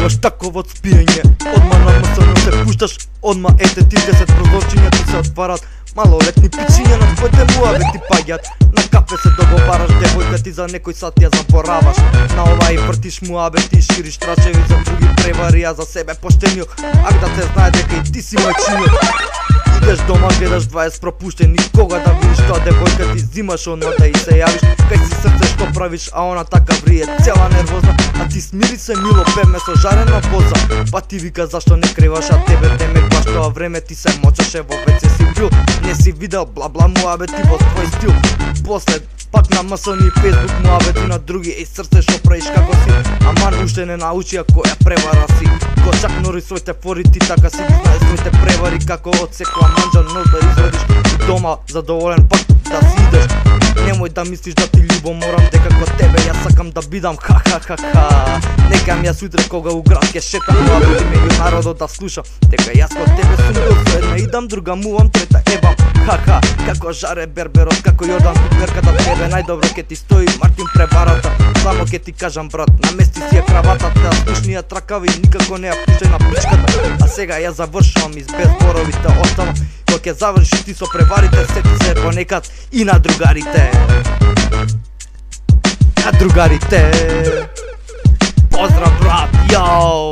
Чуваш таково спиење, одма на масано се пушташ, одма ете ти 10 прозорчиња ти се отварат. Малолетни пичиња на твоите муабети паѓат. На кафе се договараш, девојка ти за некој сат ја забораваш. На ова и вртиш муабети и шириш трачеви за други превари, а за себе поштениот. Ак да се знае дека и ти си мајчињот. Идеш дома, гледаш 20 пропуштени, кога да видиш тоа девојка ти зимаш одма да и се јавиш. Кај си срце што правиш, а она така врие цела нервозна, а ти смири се мило певме со жарена боза. Па ти вика зашто не криваш, а тебе темек баш тоа време ти се мочеше во веќе си бил. Не си видел бла-бла муабети во твој стил. После пак на МСН и Facebook муабети на други, и срце шо правиш како си. Аман уште не научија која превара си. Ко чак нори своите фори ти така си ги знаеш своите превари, како од секоја манџа нос да извадиш и дома задоволен пак да си идеш. Немој да мислиш да ти љубоморам, дека ко тебе јас сакам да бидам ха-ха-ха-ха. Нека ми јас утре кога у град ке шетам муабети меѓу народот да слушам, дека јас ко тебе сум бил со една идам, друга мувам, трета ебам. Ха-ха, како Жаре Берберот, како Јордан Куперката, тебе најдобро ке ти стои Мартин Преварата. Само ке ти кажам брат, намести си ја краватата, слушнија тракави никако не ја пушај на пичката. А сега ја завршувам и без зборовите оставам. Кога ќе завршиш ти со преварите, сети се понекад и на другарите. На другарите. Поздрав брат, јао.